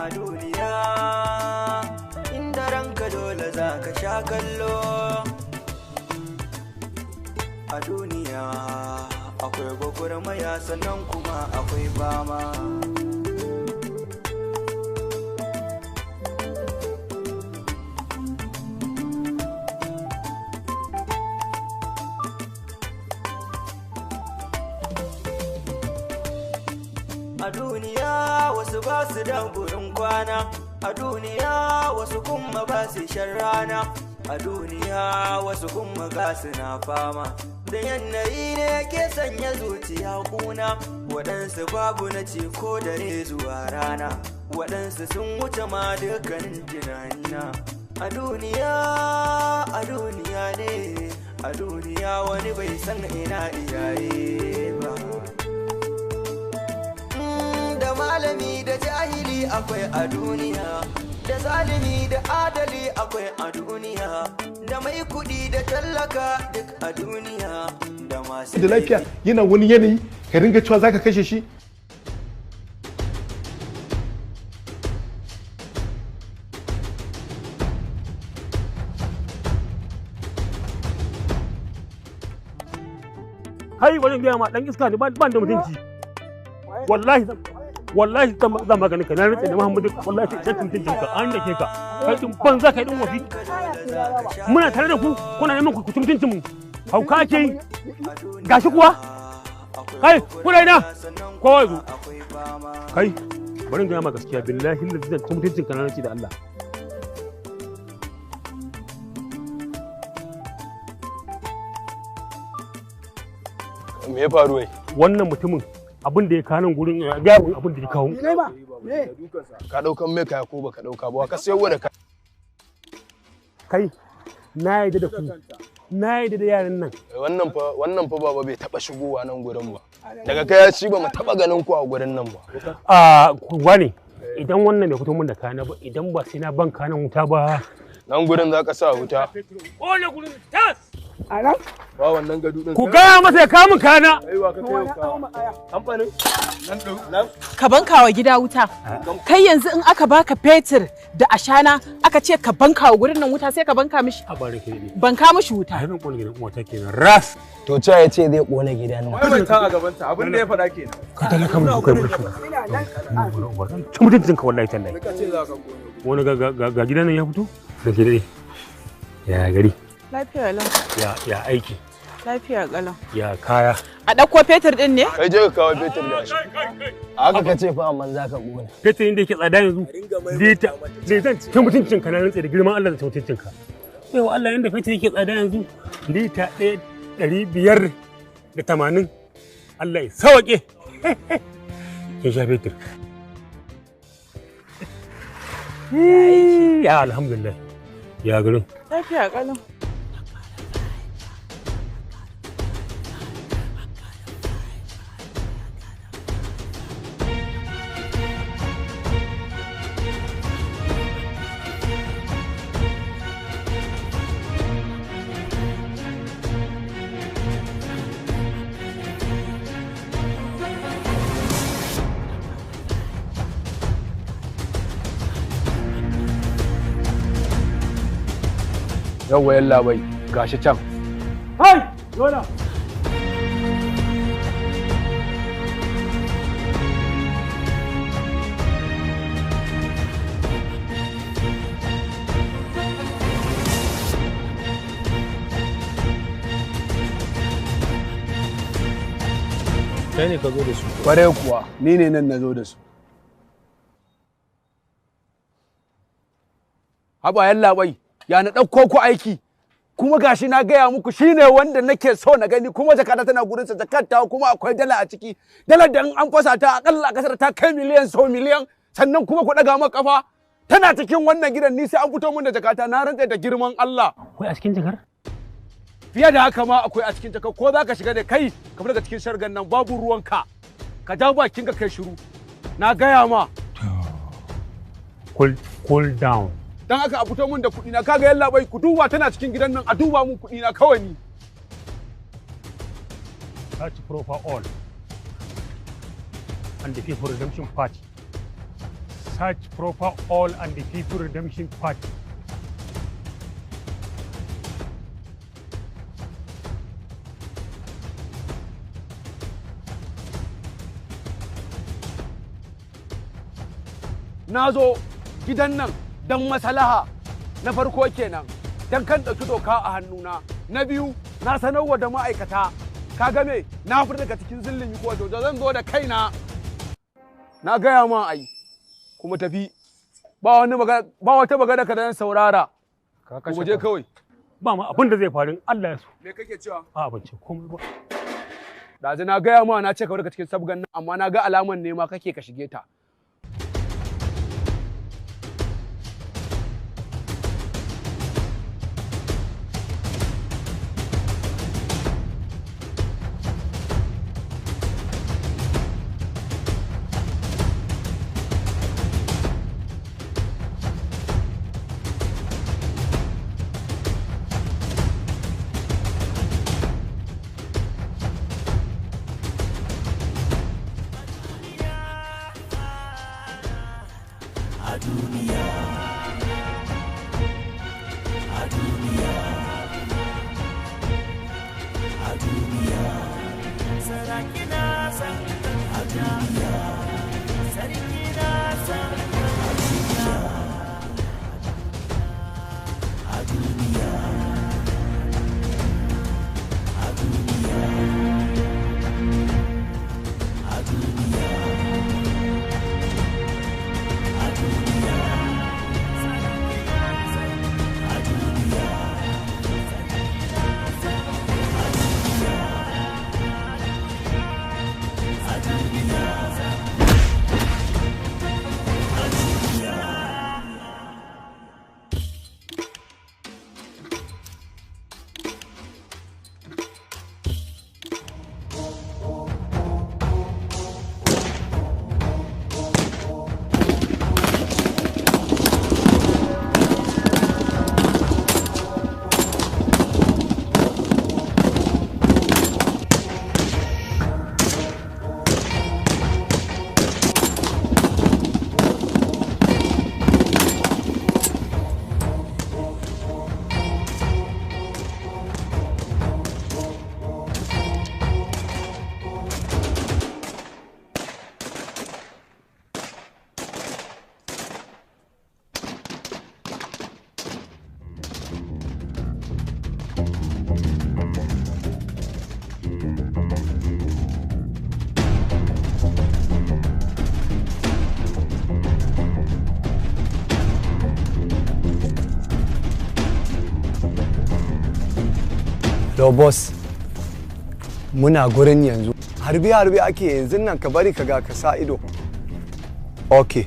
a duniya, inda ranka dole za ka sha kallo. A duniya akwai gwagwarmaya sannan kuma akwai fama. A duniya wasu ba su da gurin kwana, a duniya wasu kuma ba su shan rana, a duniya wasu kuma ga na fama. Da yanayi ne ke sanya zuciya kuna, waɗansu babu na ci ko dare zuwa rana, waɗansu sun wuce ma dukkanin tunanina. A duniya ne, a duniya wani bai san ina iyaye ba. Da malami da jahili akwai a duniya, da zalimi da adali akwai a duniya, da mai kuɗi da tallaka duk a duniya, da masu da lafiya yana wani yanayi ka ringa cewa zaka kashe shi. Kai wajen gaya ma dan iska ne ban da mutunci. Wallahi zan maganin ka na rantsa da Muhammadu wallahi sai mutuncin ka an dake ka. Kai din ban za ka yi din wafi. Muna tare da ku kuna neman ku mutuncin mu. Hauka ake yi. Gashi kuwa. Kai kuna ina? Kowa zo. Kai bari gaya ma gaskiya billahi zan mutuncin ka na rantsa da Allah. Me ya faru wai? Wannan mutumin abin da ya kawo nan gurin gabin abin da ya kawo. Ka daukan mai kaya ko baka dauka ba ka sayarwa da ka. Kai na yi da ku. Na yi da yaran nan. Wannan fa baba bai taba shigowa nan gurin ba. Daga kai ya ci ba mu taba ganin ku a gurin nan ba. Wane idan wannan bai fito mun da kana ba idan ba sai na ban kanan wuta ba. Nan gurin za ka sa wuta. Ole gurin tas. A nan? Ba wannan gadu din. Ku gaya masa ya kamun kana. Aiwa ka kai ka. Amfanin nan. Ka banka wa gida wuta. Kai yanzu in aka baka fetur da ashana aka ce ka banka wa gurin nan wuta sai ka banka mishi. A bare ke ne. Banka mishi wuta. A harin kone gidan uwata kenan. Ras. To ca ya ce zai kone gidan nan. Wai mai ta a gaban ta abin da ya faɗa kenan. Ka talaka mun kai burshi. Ci mutuncin ka wallahi tallahi. Ka ce za ka kone. Wani ga gidan nan ya fito? Da ke dai. Ya gari. Lafiya lau. Ya aiki. Lafiya kalau. Ya kaya. A ɗauko fetur ɗin ne? Kai je ka kawo fetur da shi. Haka ka ce fa amma za ka kone. Fetur inda yake tsada yanzu. Lita. Ne zan ci mutuncin ka na rantsa da girman Allah da ci mutuncin ka. Sai wa Allah yanda fetur yake tsada yanzu. Lita 580. Allah ya sauke. Kin sha fetur. Ya alhamdulillah. Ya garin. Lafiya kalau. Yawwa yalla bai gashi can. Hai! Yola! Kai ne ka zo da su. Kware kuwa ni ne nan na zo da su. Haba yalla bai ya na ɗauko ku aiki kuma gashi na gaya muku shine wanda nake so na gani kuma jakata tana gurin sa jakata kuma akwai dala a ciki dalar da an fasa ta akalla a kasar ta kai miliyan so miliyan sannan kuma ku daga maka kafa tana cikin wannan gidan ni sai an fito mun da jakata na rantsa da girman Allah. Akwai a cikin jakar? Fiye da haka ma akwai a cikin jakar ko za ka shiga da kai ka daga cikin shargan nan babu ruwanka ka ja bakin ka kai shiru na gaya ma. Cool down. Dan haka a fito mun da kuɗi na kaga yalla bai ku duba tana cikin gidan nan a duba mun kuɗi na kawai ni. Search proper all and the people redemption party Search Proper All and the People Redemption Party. Na zo gidan nan don maslaha na farko kenan don kan ɗauki doka a hannuna. Na biyu na sanarwa da ma'aikata ka game na fita daga cikin zillin ko da zan zo da kaina na gaya ma ai kuma tafi ba wata magana ka dan saurara kuma je kawai ba ma abin da zai faru Allah ya so. Me kake cewa? A ban ce komai ba. Dazu na gaya ma na ce ka daga cikin sabgan nan amma na ga alaman ne ma kake ka shige ta. To boss, muna gurin yanzu. Harbe ake yanzu nan ka bari ka ga ka sa ido. Okay.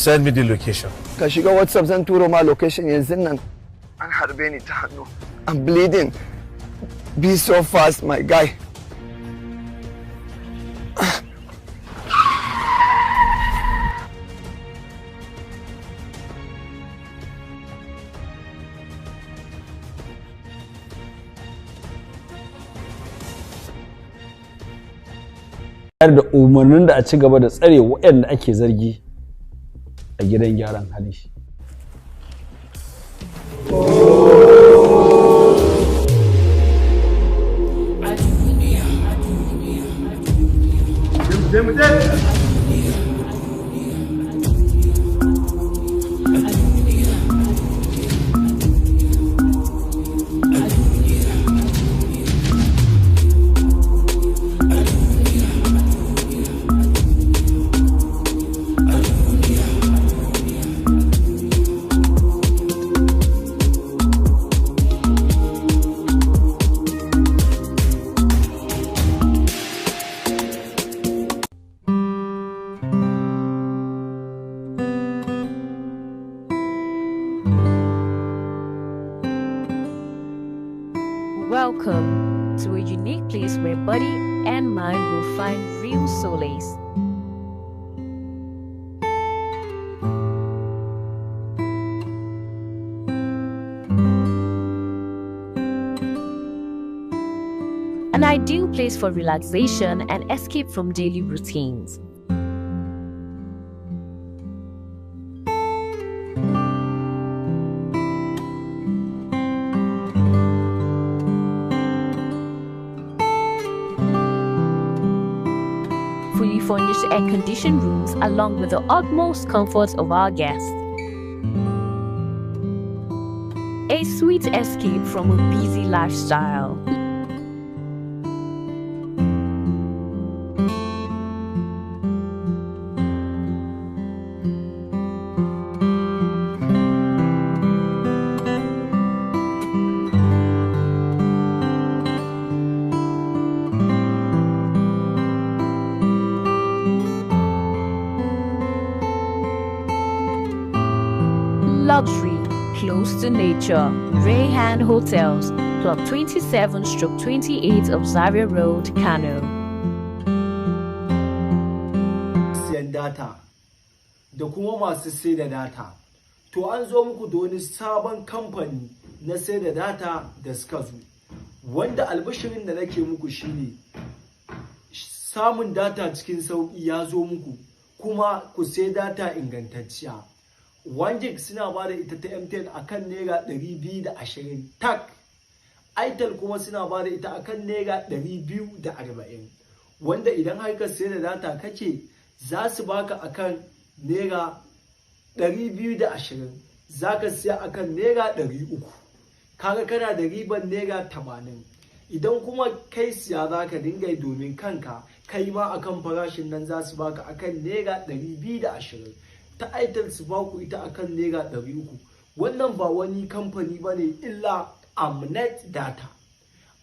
Send me the location. Ka shiga WhatsApp zan turo ma location yanzu nan. An harbe ni ta hannu. I'm bleeding. Be so fast, my guy. da umarnin da a ci gaba da tsare waɗanda ake zargi a gidan gyaran hali. Welcome to a unique place where body and mind will find real solace. An ideal place for relaxation and escape from daily routines. Fully furnished air-conditioned rooms along with the utmost comfort of our guests. A sweet escape from a busy lifestyle. Luxury, close to nature. Rayhan Hotels, Plot 27/28 of Zaria Road, Kano. Siyan data da kuma masu sai da data. To an zo muku da wani sabon kamfani na sai da data da suka zo. Wanda albishirin da nake muku shine samun data cikin sauƙi ya zo muku, kuma ku sai data ingantacciya. 1 gig suna ba da ita ta MTN akan naira 220 tak. Itel kuma suna ba da ita akan naira 240, wanda idan har ka sai da data kake za su baka akan naira 220, za ka siya akan naira 300, kaga kana da riban naira 80. Idan kuma kai siya za ka dinga yi domin kanka, kai ma akan farashin nan za su baka akan naira 220. Ta Itel su baku ita akan naira 300. Wannan ba wani kamfani bane illa Amnet Data.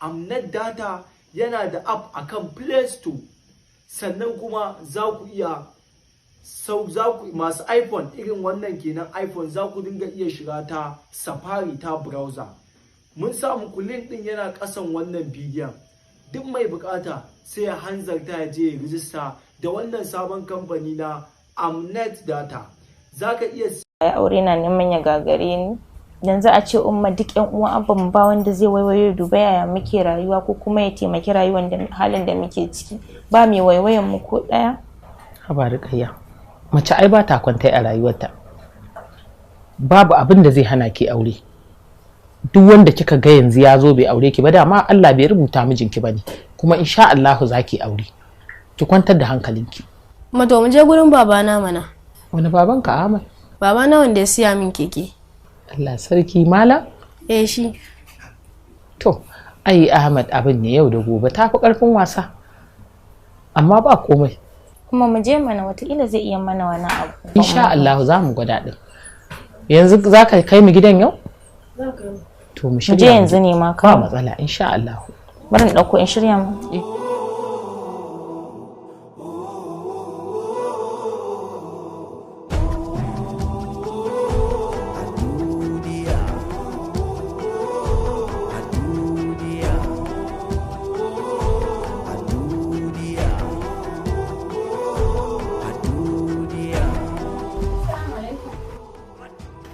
Amnet Data yana da app akan Play Store, sannan kuma za ku iya masu iPhone irin wannan kenan iPhone, za ku dinga iya shiga ta Safari ta browser. Mun sa muku link din yana kasan wannan bidiyon. Duk mai bukata sai ya hanzarta ya je ya rijista da wannan sabon kamfani na Amnet Data. Zaka iya aure na neman ya gagare ni. Yanzu a ce umma duk ƴan uwan abban ba wanda zai waiwayo duba yaya muke rayuwa ko kuma ya taimaki rayuwar da halin da muke ciki. Ba mai waiwayan mu ko daya. Haba Rukayya. Mace ai ba ta kwantai a rayuwarta. Babu abin da zai hana ki aure. Duk wanda kika ga yanzu ya zo bai aure ki ba, dama Allah bai rubuta mijinki bane. Kuma insha Allah zaki aure. Ki kwantar da hankalinki. Mato mu je gurin babana mana. Wani babanka Ahmad? Babana wanda ya siya min keke. Allah sarki malam? Shi. To, ai Ahmad abin ne yau da gobe tafi karfin wasa. Amma ba komai. Kuma mu je mana, wataƙila zai iya mana wani abu. Insha Allah za mu gwada din. Yanzu za ka kai mu gidan yau? Za ka yi. To mu Mu shirya. je yanzu ne ma Ba matsala insha Allah. Bari in dauko in shirya mu.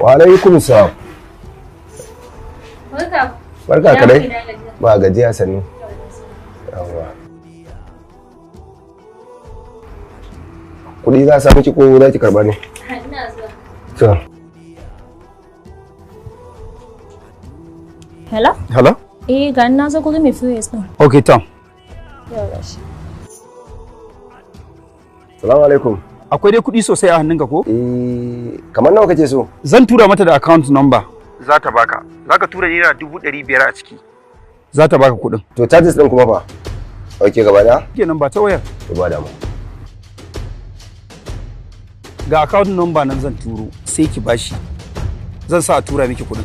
Wa alaikum salam. Barka ka dai. Ba gajiya sannu. Yawwa. Kuɗi za a samu ki ko za ki karɓa ne? Ina zuwa. To. Hello? Hello? Ga na zo gurin mai POS din. Okay, Tom. Yawa shi. Salamu alaikum. Akwai dai kuɗi sosai a hannunka ko? Kamar nawa kake so? Zan tura mata da account number. Za ta baka. Za ka tura naira 500 a ciki. Za ta baka kuɗin. To charges ɗin kuma fa? Okay, gaba da? Kenan ba ta wayar. To ba damu. Ga account number nan zan turo, sai ki bashi. Zan sa a tura miki kuɗin.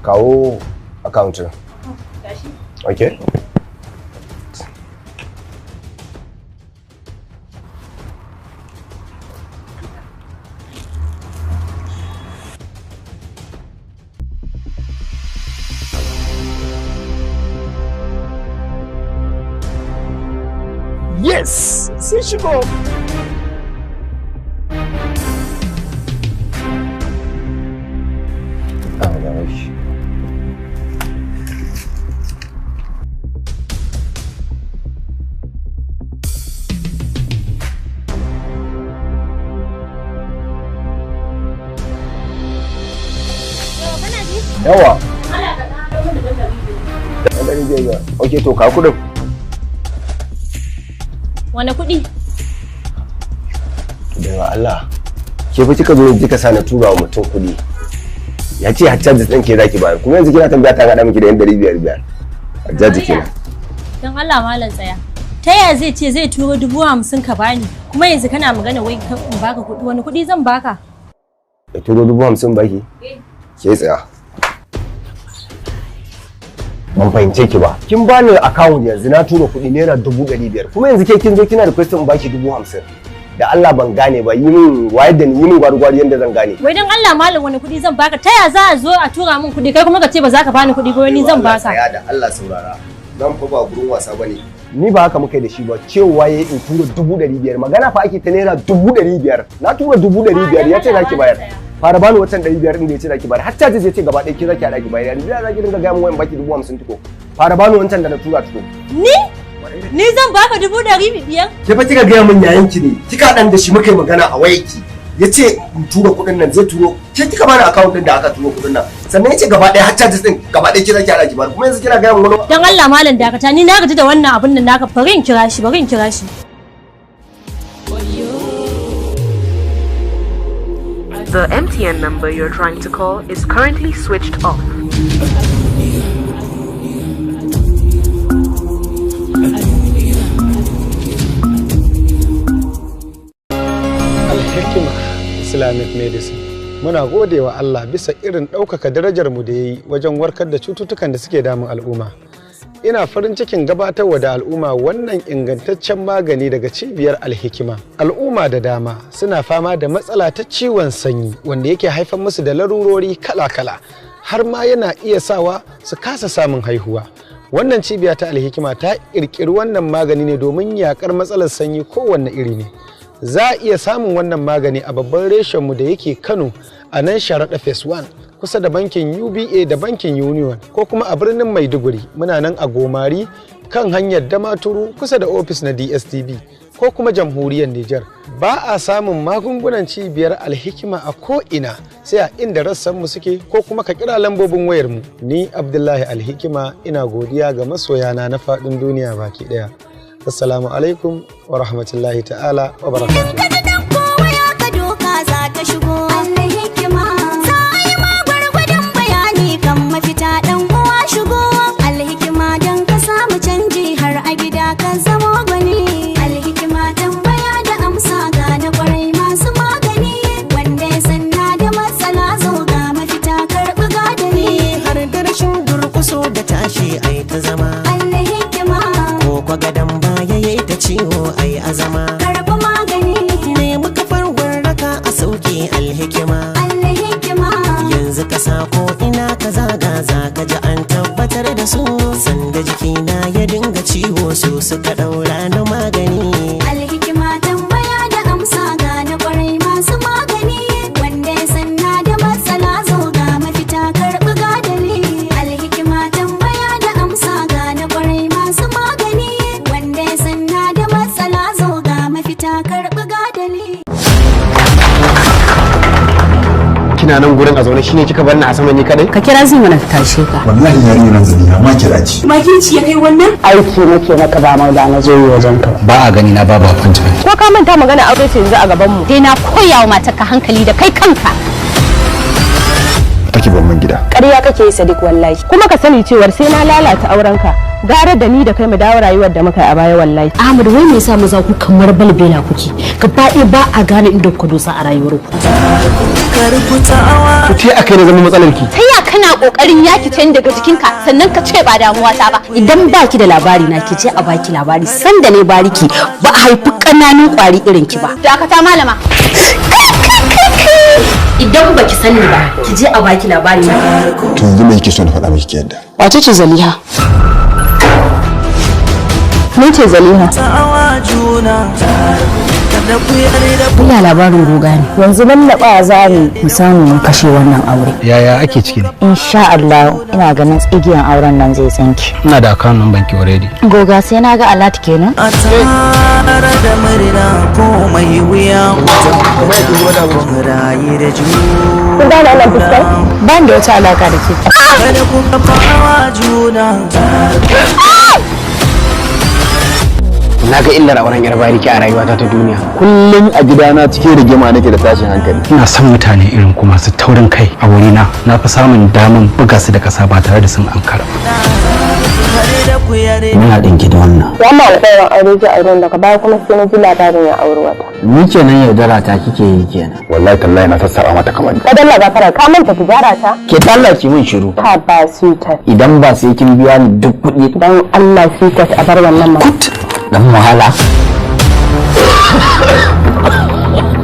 kawo account din. Okay. Yes! Sun shigo! Yawa. Okay, to ka kudin. Wane kuɗi? Daga Allah. Ke fa kika zo kika sa na tura wa mutum kuɗi. Ya ce hajjaji ɗin ke zaki bayar. Kuma yanzu kina tambaya ta gada miki da 500 hajjaji kenan. Don Allah malam tsaya. Ta yaya zai ce zai turo 50,000 ka bani? Kuma yanzu kana magana wai in baka kuɗi, wani kuɗi zan baka? Ya turo 50,000 baki? Ke tsaya. Ban fahimce ki ba. Kin bani account yanzu na tura kuɗi naira 500,000. Kuma yanzu ke kin zo kina request in baki 50,000. Da Allah ban gane ba, yi min wayar da ni, yi min gwari yanda zan gane. Wai don Allah malam wani kuɗi zan baka? Ta yaya za a zo a tura min kuɗi kai kuma ka ce ba za ka bani kuɗi ba wani zan baka? Ya da Allah saurara. Zan fa ba gurin wasa bane. Ni ba haka muka yi da shi ba, cewa yayi in tura 500,000. Magana fa ake ta naira 500,000. Na tura 500,000 ya ce zaki bayar. Fara bani watan 500 din da yace zaki bayar. Har ta zai ce gaba ɗaya ki zaki hada ki bayar. Yanzu zaki dinga ga mun wayan baki 50,000 tuko. Fara bani wancan da na tura tuko. Ni zan baka 500,000? Ke fa kika ga mun yayan ki ne. Kika dan da shi muka yi magana a wayarki. Yace in tura kuɗin nan zai turo. Ke kika bani account din da aka turo kuɗin nan. Sannan yace gaba ɗaya har charges din gaba ɗaya ki zaki hada ki bayar. Kuma yanzu kina ga mun wani. Dan Allah malam dakata ni na gaji da wannan abun nan naka bari in kira shi. The MTN number you're trying to call is currently switched off. Al-Hikima Islamic Medicine. Muna gode wa Allah bisa irin ɗaukaka darajar mu da ya yi wajen warkar da cututtukan da suke damun al'umma. Ina farin cikin gabatarwa da al'umma wannan ingantaccen magani daga cibiyar Al-Hikima. Al'umma da dama suna fama da matsala ta ciwon sanyi wanda yake haifar musu da larurori kala-kala har ma yana iya sawa su kasa samun haihuwa. Wannan cibiya ta Al-Hikima ta ƙirƙiri wannan magani ne domin yaƙar matsalar sanyi kowanne iri ne. Za a iya samun wannan magani a babban reshenmu da yake Kano a nan Sharaɗa Phase 1 kusa da bankin UBA da bankin Union ko kuma a birnin Maiduguri muna nan a Gomari kan hanyar Damaturu kusa da ofis na DSTV ko kuma jamhuriyar Nijar. Ba a samun magungunan cibiyar Al-Hikima a ko'ina sai a inda rassanmu suke ko kuma ka kira lambobin wayarmu. Ni Abdullahi Al-Hikima ina godiya ga masoyana na faɗin duniya baki ɗaya. Assalamu alaikum wa rahmatullahi ta'ala wa barakatuh. Karɓi magani ne muka farwarraka a sauke Al-Hikima. Yanzu ka sa ko ina ka zaga za ka ji an tabbatar da su. Sanda jikina ya dinga ciwo su suka ɗaura na magani. Al-Hikima tambaya da amsa ga na kwarai masu magani. Wanda ya sanna da matsala zo ga mafita karɓi gadali. Al-Hikima tambaya da amsa ga na kwarai masu magani. Wanda ya sanna da matsala zo ga mafita karɓi gadali. Kina nan gurin a zaune shine kika bar ni a sama ni kadai? Ka kira zai mana ka tashe ka. Wallahi yarinya nan zani ma kira ci. Makinci ya kai wannan? Aiki nake maka ba ma da na zo yi wajen ka. Ba a gani na babu appointment. Ko ka manta magana aure ce yanzu a gaban mu. Dai na koya wa matarka hankali da kai kanka. Take ban man gida. Ƙarya kake yi Sadiq wallahi. Kuma ka sani cewar sai na lalata aurenka. Gara da ni da kai mu dawo rayuwar da muka yi a baya wallahi. Ahmad wai me yasa maza ku kamar balbela kuke? Gaba ɗaya ba a gane inda ku dosa a rayuwar ku. To te akai ne zama matsalar ki. Ta ya kana kokarin yaki ta daga jikinka sannan ka ce ba damuwa ta ba. Idan baki da labari na ki je a baki labari sanda ne bariki ba a haifi kananun kwari irin ki ba. Dakata malama. Idan baki sani ba ki je a baki labari na. To yanzu me yake so na faɗa miki ki yadda? Wace ce Zaliha? Ni ce Zaliha. Ina labarin goga ne. Yanzu lallaɓa za mu samu mu kashe wannan aure. Yaya ake ciki ne? Insha Allah ina ganin tsigiyan auren nan zai tsanki. Ina da account number ki already. Goga sai na ga alat kenan. A tare da murna ko mai wuya rayu da juna. Kun gane wannan fuskar? Ban da wata alaka da ke. Kada ku kafa juna. Na ga illar auren yar bariki a rayuwata ta duniya. Kullum a gidana cikin rigima nake da tashin hankali. Ina son mutane irin ku masu taurin kai a wurina. Na fi samun daman buga su da kasa ba tare da sun ankara. Muna ɗinki da wannan. Wannan alƙawarin aure ji auren daga baya kuma sai na ji labarin ya auri wata. Ni kenan yaudara ta kike yi kenan. Wallahi tallahi na sassaba mata kamar. Ka dalla gafara ka manta tijara ta. Ke tallace min shiru. Ka ba sweetheart. Idan ba sai kin biya ni duk kuɗi. Dan Allah sweetheart a bar wannan ma. Dan wahala.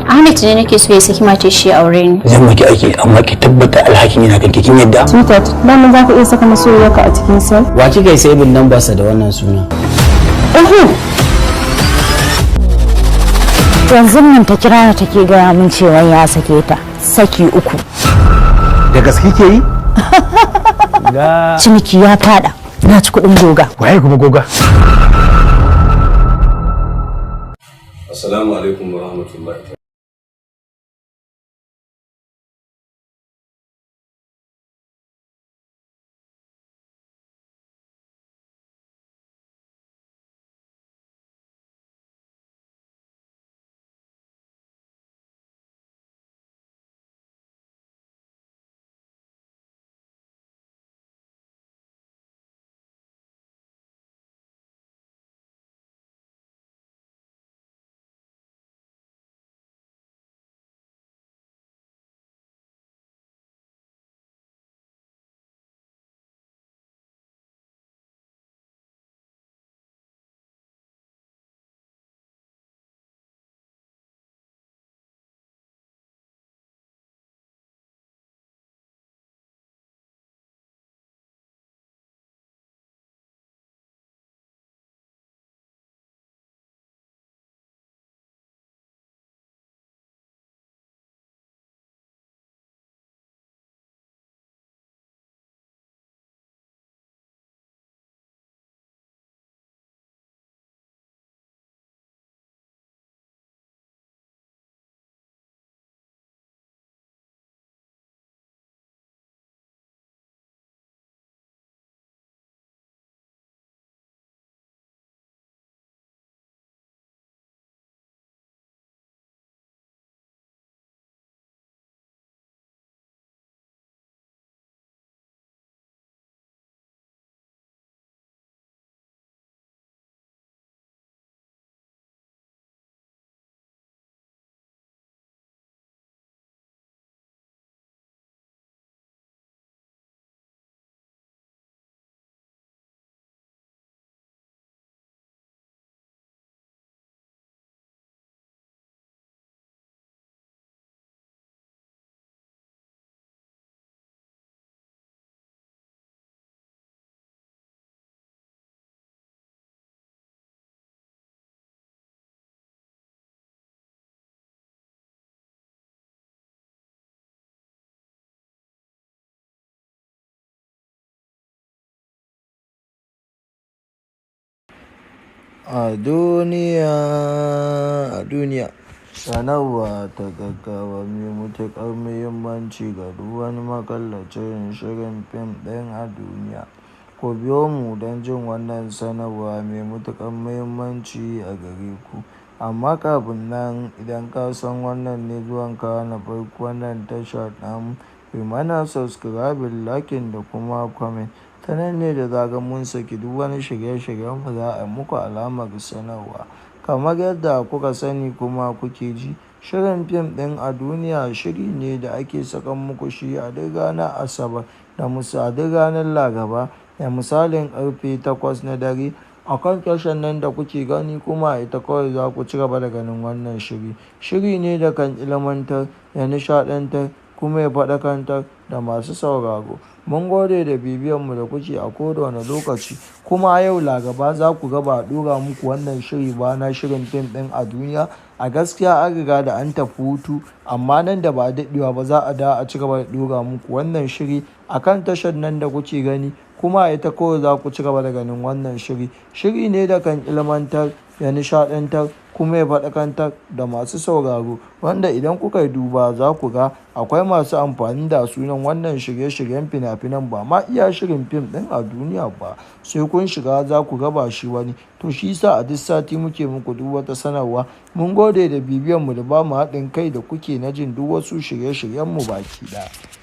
Ahmed ne nake so ya saki mace shi aure ni. Zan maki aiki amma ki tabbata alhakin yana kan kin yadda. Sweetheart, dan za ka iya saka masoyiyarka a cikin sa. Wa kika yi saving number sa da wannan suna? Yanzu nan ta kira ta take gaya min cewa ya sake ta saki 3. Da gaske ke yi? Ciniki ya fada. Na ci kuɗin goga. Waye kuma goga? Assalamu alaikum wa rahmatullahi. A duniya sanarwa ta gaggawa mai matuƙar muhimmanci ga duk wani makallacin shirin fim ɗin a duniya. Ku biyo mu don jin wannan sanarwa mai matuƙar muhimmanci a gare ku. Amma kafin nan, idan ka san wannan ne zuwanka na farko wannan tasha ɗin, ku mana subscribing, liking da kuma comment. Ta nan ne da zarar mun saki duk wani shirye-shiryen mu za a muku alamar sanarwa. Kamar yadda kuka sani kuma kuke ji, Shirin fim ɗin a duniya shiri ne da ake sakan muku shi a duk ranar Asabar da duk ranar Laraba da misalin ƙarfe 8 na dare a kan tashar nan da kuke gani, kuma ita kawai za ku ci gaba da ganin wannan shiri. Shiri ne da kan ilmantar, ya nishaɗantar, kuma ya faɗakantar da masu sauraro. Mun gode da bibiyanmu da kuke a kowane lokaci, kuma yau Laraba za ku ga ba a ɗora muku wannan shiri ba na shirin fim ɗin a duniya. A gaskiya an riga da an tafi hutu, amma nan da ba daɗewa ba za a dawo a ci gaba da ɗora muku wannan shiri a kan tashar nan da kuke gani, kuma ita kawai za ku ci gaba da ganin wannan shiri. Shiri ne da kan ilmantar, ya nishaɗantar, kuma ya faɗakantar da masu sauraro, wanda idan kuka yi duba za ku ga akwai masu amfani da sunan wannan shirye-shiryen fina-finan ba ma iya shirin fim ɗin a duniya ba, sai kun shiga za ku ga ba shi wani. To shi sa a duk sati muke muku duk wata sanarwa. Mun gode da bibiyanmu da ba mu haɗin kai da kuke na jin duk wasu shirye-shiryenmu baki ɗaya.